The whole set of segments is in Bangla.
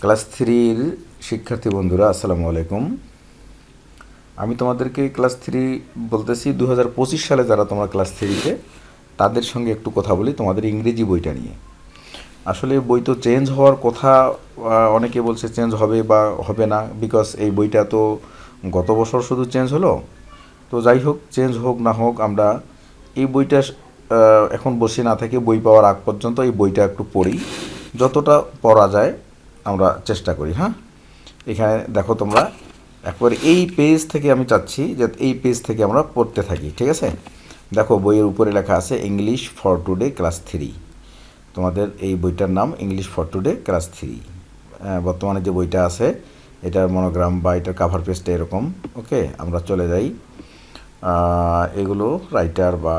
ক্লাস থ্রির শিক্ষার্থী বন্ধুরা আসসালামু আলাইকুম। আমি তোমাদেরকে ক্লাস থ্রি বলতেছি 2025 সালে যারা তোমরা ক্লাস থ্রিতে তাদের সঙ্গে একটু কথা বলি তোমাদের ইংরেজি বইটা নিয়ে। আসলে বই তো চেঞ্জ হওয়ার কথা, অনেকে বলছে চেঞ্জ হবে বা হবে না, বিকজ এই বইটা তো গত বছর শুধু চেঞ্জ হলো। তো যাই হোক, চেঞ্জ হোক না হোক, আমরা এই বইটা এখন বসে না থেকে বই পাওয়ার আগ পর্যন্ত এই বইটা একটু পড়ি, যতটা পড়া যায় আমরা চেষ্টা করি। হ্যাঁ, এখানে দেখো তোমরা একবার এই পেজ থেকে আমি চাচ্ছি যে এই পেজ থেকে আমরা পড়তে থাকি, ঠিক আছে? দেখো বইয়ের উপরে লেখা আছে English for today class three. তোমাদের এই বইটার নাম English for today class three. বর্তমানে যে বইটা আছে এটার মনোগ্রাম বা এটার কাভার পেজটা এরকম। ওকে, আমরা চলে যাই। এগুলো রাইটার বা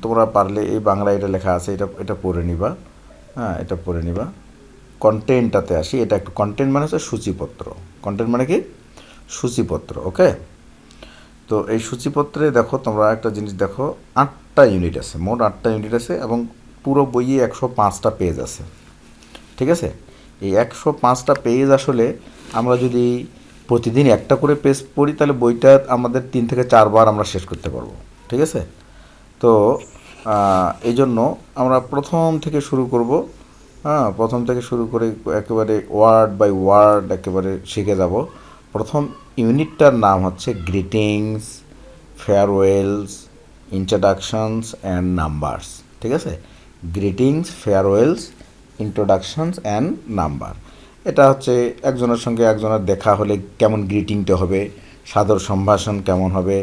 তোমরা পারলে এই বাংলা এটা লেখা আছে, এটা এটা পড়ে নিবা। হ্যাঁ, এটা পড়ে নিবা। কন্টেন্টটাতে আসি। এটা একটু কন্টেন্ট মানে হচ্ছে সূচিপত্র। কন্টেন্ট মানে কি? সূচিপত্র। ওকে, তো এই সূচিপত্রে দেখো তোমরা একটা জিনিস দেখো, 8টা ইউনিট আছে, মোট 8টা ইউনিট আছে এবং পুরো বইয়ে 105টা পেজ আছে, ঠিক আছে? এই 105টা পেজ আসলে আমরা যদি প্রতিদিন একটা করে পেজ পড়ি তাহলে বইটা আমাদের 3 থেকে 4 বার আমরা শেষ করতে পারবো, ঠিক আছে? তো এই জন্য আমরা প্রথম থেকে শুরু করব। হ্যাঁ, প্রথম থেকে শুরু করে একেবারে ওয়ার্ড বাই ওয়ার্ড একেবারে শিখে যাব। প্রথম ইউনিটটার নাম হচ্ছে greetings, farewells, introductions and numbers, ঠিক আছে? Greetings, farewells, introductions and number. এটা হচ্ছে একজনের সঙ্গে একজনের দেখা হলে কেমন গ্রিটিংটা হবে, সাদর সম্ভাষণ কেমন হবে,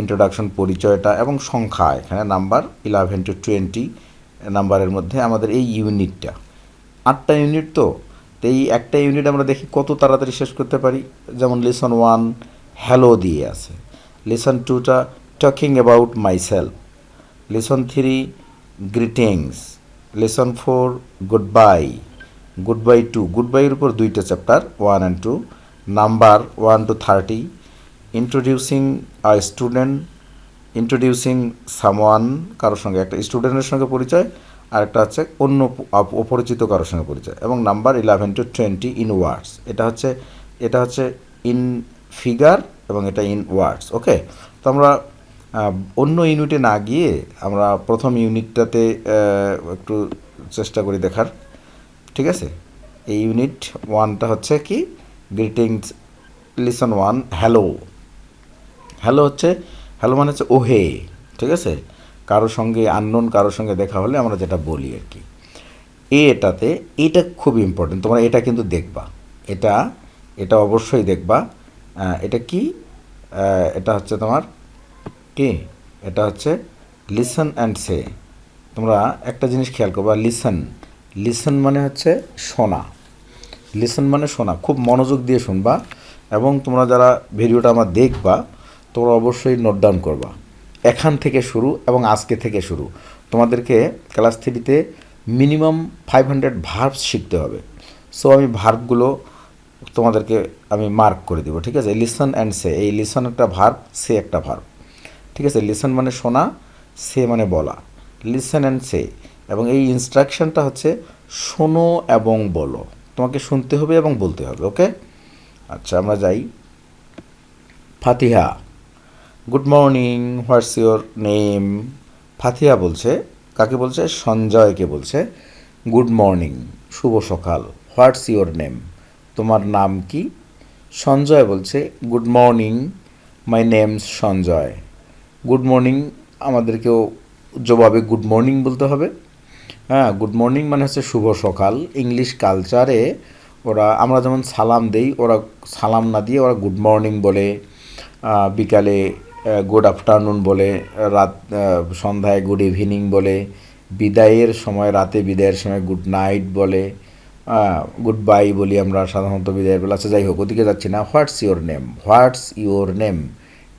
ইন্ট্রোডাকশন পরিচয়টা এবং সংখ্যা, এখানে নাম্বার 11 to 20 নাম্বারের মধ্যে আমাদের এই ইউনিটটা। 8টা ইউনিট তো, তো এই একটা ইউনিট আমরা দেখি কত তাড়াতাড়ি শেষ করতে পারি। যেমন লেসন 1 হ্যালো দিয়ে আছে, লেসন 2টা talking about myself, lesson 3 greetings, lesson 4 good bye, good bye 2, good বাইয়ের উপর 2টা chapter 1 and 2, number 1 to 30, introducing a student, introducing someone, কারোর সঙ্গে একটা স্টুডেন্টের সঙ্গে পরিচয়, আর একটা হচ্ছে অন্য অপরিচিত কারোর সঙ্গে পরিচয়, এবং নাম্বার 11 to 20 ইন ওয়ার্ডস। এটা হচ্ছে ইন ফিগার এবং এটা ইন ওয়ার্ডস। ওকে, তো আমরা অন্য ইউনিটে না গিয়ে আমরা প্রথম ইউনিটটাতে একটু চেষ্টা করি দেখার, ঠিক আছে? এই ইউনিট 1টা হচ্ছে কি? Greetings, lesson 1 hello. হ্যালো হচ্ছে, হ্যালো মানে হচ্ছে ওহে, ঠিক আছে? কারোর সঙ্গে আননোন কারোর সঙ্গে দেখা হলে আমরা যেটা বলি আর কি। এটাতে এটা খুব ইম্পর্টেন্ট, তোমরা এটা কিন্তু দেখবা, এটা এটা অবশ্যই দেখবা। এটা কি? এটা হচ্ছে তোমার কি? এটা হচ্ছে লিসন অ্যান্ড সে। তোমরা একটা জিনিস খেয়াল করবা, লিসন, লিসন মানে হচ্ছে শোনা, লিসন মানে শোনা, খুব মনোযোগ দিয়ে শুনবা। এবং তোমরা যারা ভিডিওটা আমার দেখবা তোমরা অবশ্যই নোট ডাউন করবা। এখান থেকে শুরু এবং আজকে থেকে শুরু। তোমাদেরকে ক্লাস থ্রিতে মিনিমাম 500 ভার্বস শিখতে হবে। সো আমি ভার্বগুলো তোমাদেরকে আমি মার্ক করে দেবো, ঠিক আছে? লিসন অ্যান্ড সে, এই লিসন একটা ভার্ব, সে একটা ভার্ব, ঠিক আছে? লিসন মানে শোনা, সে মানে বলা। লিসন অ্যান্ড সে, এবং এই ইনস্ট্রাকশনটা হচ্ছে শোনো এবং বলো, তোমাকে শুনতে হবে এবং বলতে হবে। ওকে, আচ্ছা আমরা যাই। Fatiha, good morning, what's your name? Fatiha বলছে, কাকে বলছে? সঞ্জয়কে বলছে গুড মর্নিং, শুভ সকাল। What's your name? তোমার নাম কি? সঞ্জয় বলছে good morning, my name's Sanjay. Good morning আমাদেরকেও জবাবে গুড মর্নিং বলতে হবে। হ্যাঁ, গুড মর্নিং মানে হচ্ছে শুভ সকাল। ইংলিশ কালচারে ওরা, আমরা যেমন সালাম দেই, ওরা সালাম না দিয়ে ওরা গুড মর্নিং বলে, বিকালে গুড আফটারনুন বলে, রাত সন্ধ্যায় গুড ইভিনিং বলে, বিদায়ের সময়, রাতে বিদায়ের সময় গুড নাইট বলে, গুড বাই বলি আমরা সাধারণত বিদায়ের বেলা। আচ্ছা যাই হোক, ওদিকে যাচ্ছি না। হোয়াটস your name, what's your name,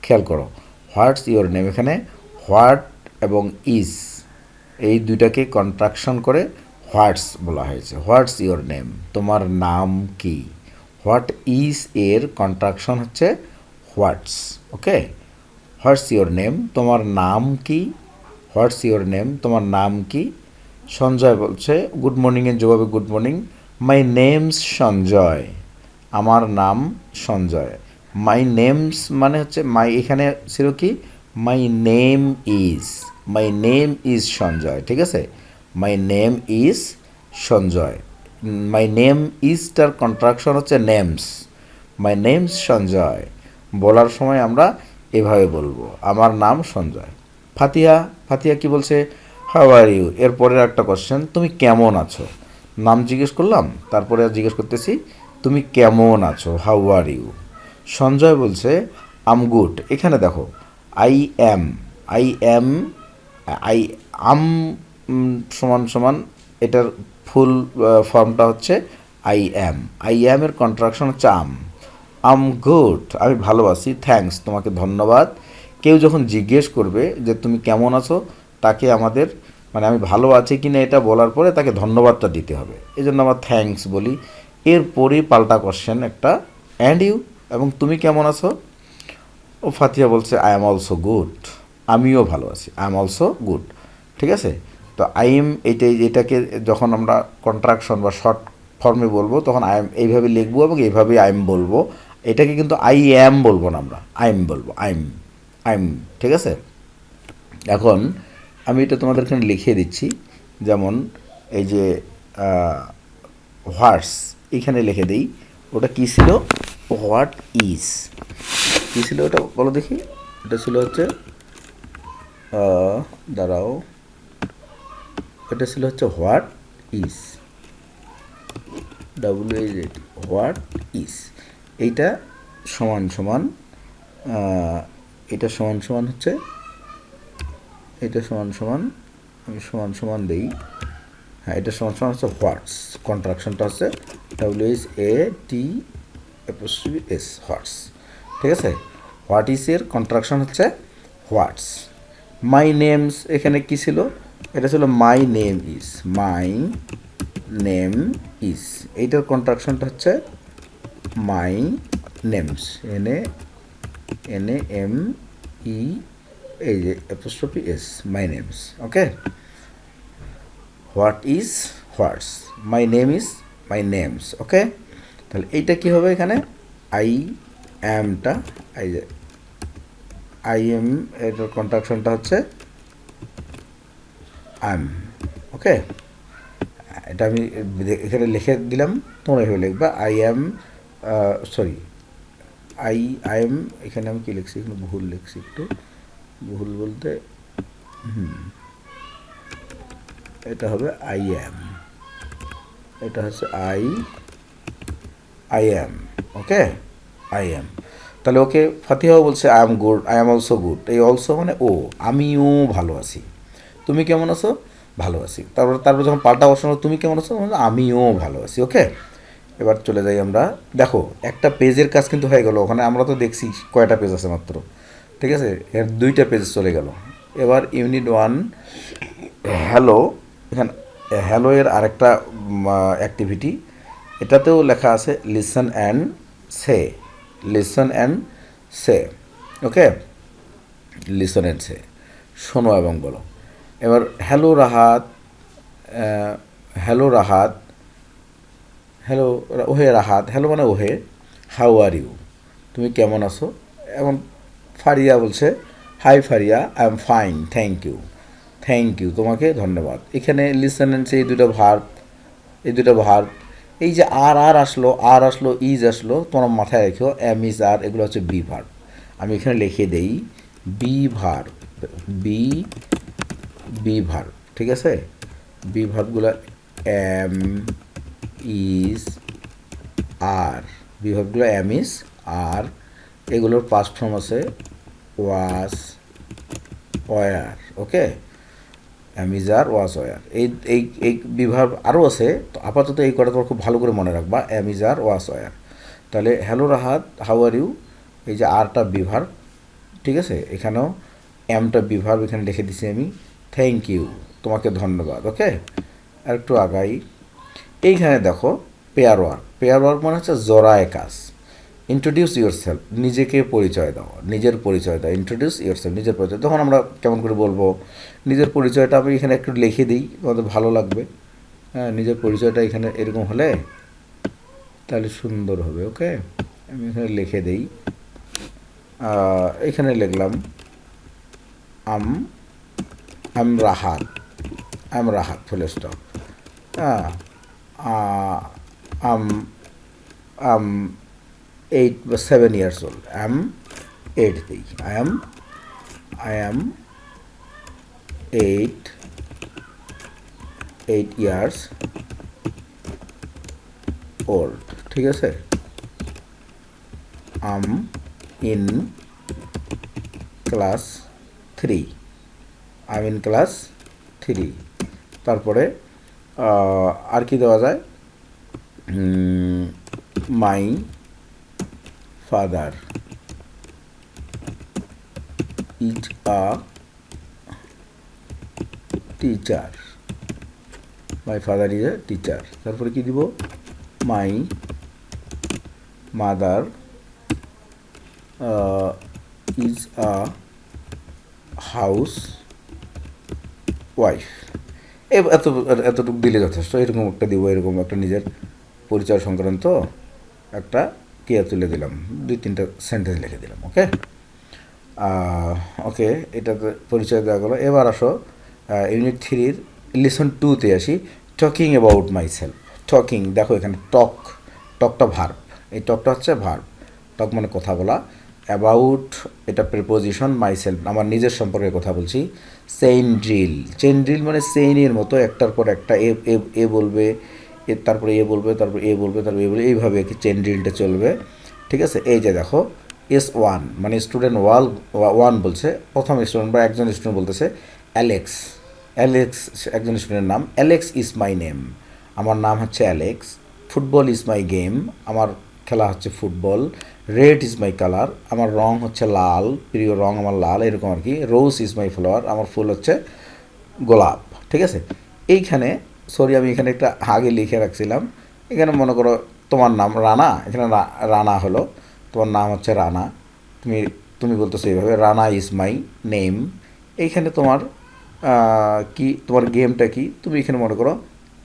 খেয়াল করো, হোয়াটস ইউর নেম, এখানে হোয়াট এবং ইজ এই দুইটাকে কন্ট্রাকশন করে হোয়াটস বলা হয়েছে। হোয়াটস ইউর নেম, তোমার নাম কি? হোয়াট ইজ এর কন্ট্রাকশন হচ্ছে হোয়াটস। ওকে, হোয়াটস ইউর নেম, তোমার নাম কি? হোয়াটস ইউর নেম, তোমার নাম কি? সঞ্জয় বলছে গুড মর্নিংয়ের জবাবে good morning, my name's Sanjay, আমার নাম সঞ্জয়। মাই নেমস মানে হচ্ছে মাই, এখানে ছিল কি my name is, my name is Sanjay, ঠিক আছে। My name is Sanjay, my name ইজটার কন্ট্রাকশন হচ্ছে নেমস, মাই নেমস সঞ্জয়। বলার সময় আমরা এভাবে বলবো, আমার নাম সঞ্জয়। ফাতিহা, ফাতিহা কি বলছে, হাউ আর ইউ। এরপরের একটা কোশ্চেন, তুমি কেমন আছো। নাম জিজ্ঞেস করলাম, তারপরে জিজ্ঞেস করতেছি তুমি কেমন আছো, হাউ আর ইউ। সঞ্জয় বলছে আম গুড। এখানে দেখো I am, I am, I am সমান সমান এটার ফুল ফর্মটা হচ্ছে আই অ্যাম, আই অ্যামের কন্ট্রাকশন হচ্ছে আম গুড, আমি ভালো আছি, থ্যাঙ্কস, তোমাকে ধন্যবাদ। কেউ যখন জিজ্ঞেস করবে যে তুমি কেমন আছো, তাকে আমাদের মানে আমি ভালো আছি কি না এটা বলার পরে তাকে ধন্যবাদটা দিতে হবে, এই জন্য আমরা থ্যাঙ্কস বলি। এরপরই পাল্টা কোশ্চেন একটা, অ্যান্ড ইউ, এবং তুমি কেমন আছো। ও ফাতিহা বলছে আই এম অলসো গুড, আমিও ভালো আছি, আই এম অলসো গুড, ঠিক আছে। তো আই এম এটাকে যখন আমরা কন্ট্রাকশন বা শর্ট ফর্মে বলবো তখন আই এম এইভাবে লিখবো এবং এইভাবেই আই এম বলবো। এটাকে কিন্তু আই অ্যাম বলবো না, আমরা আই এম বলবো, আই এম, ঠিক আছে। এখন আমি এটা তোমাদের এখানে লিখিয়ে দিচ্ছি, যেমন এই যে হোয়াটস, এখানে লিখে দিই, ওটা কী ছিল, হোয়াট ইজ, কী ছিল ওটা বলো দেখি। এটা ছিল হচ্ছে দাঁড়াও, এটা ছিল হচ্ছে what is, WHAT, what is. এইটা সমান সমান এটা সমান সমান হচ্ছে, এটা সমান সমান, আমি সমান সমান দিই, হ্যাঁ এটা সমান সমান হচ্ছে হোয়াটস, কন্ট্রাকশনটা হচ্ছে WHATS, হোয়াটস, ঠিক আছে। হোয়াট ইজ এর কন্ট্রাকশন হচ্ছে হোয়াটস। মাই নেমস, এখানে কি ছিল, এটা ছিল my name is, my name is, এইটার কন্ট্রাকশনটা হচ্ছে মাই নেমস, NAME, এই যে apostrophe S, my name's, okay. What is what's, my name is my name's, okay. তাহলে এইটা কি হবে এখানে, আই অ্যামটা, এই যে আই এম, এটার কন্ট্রাকশনটা হচ্ছে আই এম, ওকে। এটা আমি এখানে লিখে দিলাম, তোমরা এভাবে লিখবা, I am, sorry, I am, এখানে আমি কী লিখছি, এখানে ভুল লিখছি, একটু ভুল বলতে এটা হবে আই অ্যাম, এটা হচ্ছে I am, okay, I am. তাহলে ওকে ফাতিহাও বলছে I am good, I am also good. এই অলসো মানে ও, আমিও ভালো আছি। তুমি কেমন আছো, ভালো আছি। তারপর যখন পাল্টা বসানো তুমি কেমন আছো, আমিও ভালো আছি, ওকে। এবার চলে যাই আমরা, দেখো একটা পেজের কাজ কিন্তু হয়ে গেল, ওখানে আমরা তো দেখছি কয়টা পেজ আছে মাত্র, ঠিক আছে, এর 2টা পেজ চলে গেল। এবার ইউনিট 1 হ্যালো, এখানে হ্যালো এর আরেকটা অ্যাক্টিভিটি, এটাতেও লেখা আছে listen and say, listen and say, okay, listen and say, শোনো এবং বলো। এবার hello Rahat, hello Rahat, hello ওহে রাহাত, হ্যালো মানে ওহে, হাউ আর ইউ, তুমি কেমন আছো। এবং ফারিয়া বলছে hi Fariya, I am fine, thank you, thank you, তোমাকে ধন্যবাদ। এখানে লিসন অ্যান্ড সে, এই দুটো ভার্ব, এই যে আর আসলো, ইজ আসলো, তোমার মাথায় রেখো, এম ইজ আর, এগুলো হচ্ছে বি ভার্ব। আমি এখানে লিখে দেই বি ভার্ব, বি ভার্ব, ঠিক আছে। বি ভার্বগুলো এম, ইজ, আর, বি ভার্বগুলো এম, ইজ, আর, এগুলোর পাস্ট ফর্ম আছে was, were, okay, am is are, was, were. এই বিভাগ আরও আছে, তো আপাতত এই কটা তোমার খুব ভালো করে মনে রাখবা, অ্যামিজার, ওয়াজ, ওয়ার। তাহলে hello Rahat, how are you, এই যে আরটা বিভাগ, ঠিক আছে, এখানেও এমটা বিভাগ, এখানে লিখে দিছি আমি, থ্যাংক ইউ, তোমাকে ধন্যবাদ, ওকে। আর একটু আগাই, এইখানে দেখো পেয়ার ওয়ার্ক মানে হচ্ছে জোড়ায় কাজ। ইন্ট্রোডিউস ইউর সেলফ, নিজেকে পরিচয় দাও, নিজের পরিচয় দাও, ইন্ট্রোডিউস ইউর সেলফ, নিজের পরিচয়। তখন আমরা কেমন করে বলবো নিজের পরিচয়টা, আমি এখানে একটু লিখে দিই, তোমাদের ভালো লাগবে। হ্যাঁ, নিজের পরিচয়টা এখানে এরকম হলে তাহলে সুন্দর হবে। ওকে, আমি এখানে লিখে দেই, এখানে লিখলাম আম আম রাহাত, আম রাহাত ফুল স্টপ। হ্যাঁ, আম আম 8 বা 7 years old, আম 8 দিই, I am 8 years old, ঠিক আছে। I'm in class 3, I'm in class 3। তারপরে আর কি দেওয়া যায়, my father is a teacher, my father is a teacher. তারপরে কি দিব, my mother is a housewife. এতটুকু দিলে যথেষ্ট। এরকম একটা দিব, এরকম একটা নিজের পরিচয় সংক্রান্ত একটা ক্রিয়া তুলে দিলাম, 2-3টা সেন্টেন্স লিখে দিলাম। ওকে, ওকে, এটাতে পরিচয় দেওয়া গেলো। এবার আসো ইউনিট 3-র লেসন 2-তে আসি, talking about my self. Talking, দেখো এখানে টকটা ভার্ব, এই টকটা হচ্ছে ভার্ব। টক মানে কথা বলা, অ্যাবাউট এটা প্রিপোজিশন, মাই সেলফ আমার নিজের সম্পর্কে কথা বলছি। চেইন ড্রিল মানে চেইনের মতো একটার পর একটা এ বলবে, তারপরে এ বলবে, তারপর এ বলবে, তারপর এ বলবে, এইভাবে চেইন ড্রিলটা চলবে। ঠিক আছে, এই যে দেখো S1 মানে স্টুডেন্ট ওয়ান বলছে, প্রথম স্টুডেন্ট বা একজন স্টুডেন্ট বলতেছে অ্যালেক্স, একজন স্টুডেন্টের নাম, অ্যালেক্স ইজ মাই নেম, আমার নাম হচ্ছে Alex. Football is my game, আমার খেলা হচ্ছে football. Red is my colour, আমার রং হচ্ছে লাল, প্রিয় রং আমার লাল, এরকম আর কি। রোজ ইজ মাই ফ্লাওয়ার, আমার ফুল হচ্ছে গোলাপ। ঠিক আছে, এইখানে সরি আমি এখানে একটা আগে লিখে রাখছিলাম। এখানে মনে করো তোমার নাম রানা, এখানে রানা হলো, তোমার নাম হচ্ছে রানা, তুমি বলতেছো এইভাবে, রানা ইজ মাই নেম। এইখানে তোমার কি, তোমার গেমটা কি, তুমি এখানে মনে করো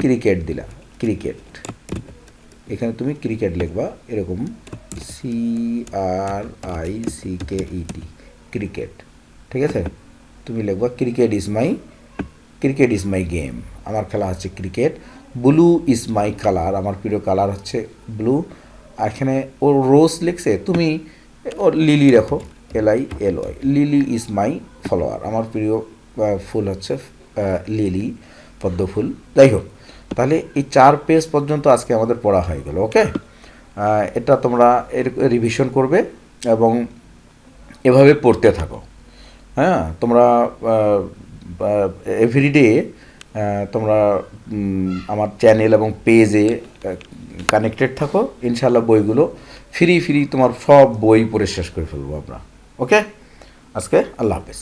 ক্রিকেট দিলা, ক্রিকেট, এখানে তুমি ক্রিকেট লিখবা, এরকম CRICKET, ক্রিকেট। ঠিক আছে, তুমি লিখবা ক্রিকেট ইজ মাই গেম, আমার খেলা হচ্ছে cricket. Blue is my colour, আমার প্রিয় কালার হচ্ছে ব্লু। এখানে ও রোজ লিখছে, তুমি ওর লিলি রাখো, LILY, lily is my follower, আমার প্রিয় ফুল হচ্ছে লিলি, পদ্ম ফুল। যাই হোক, তাহলে এই 4 পেজ পর্যন্ত আজকে আমাদের পড়া হয়ে গেল। ওকে, এটা তোমরা রিভিশন করবে এবং এভাবে পড়তে থাকো। হ্যাঁ, তোমরা এভরিডে তোমরা আমার চ্যানেল এবং পেজে কানেক্টেড থাকো। ইনশাল্লাহ বইগুলো ফ্রি তোমার সব বই পড়ে শেষ করে ফেলবো আমরা। ওকে, আজকে আল্লাহ হাফেজ।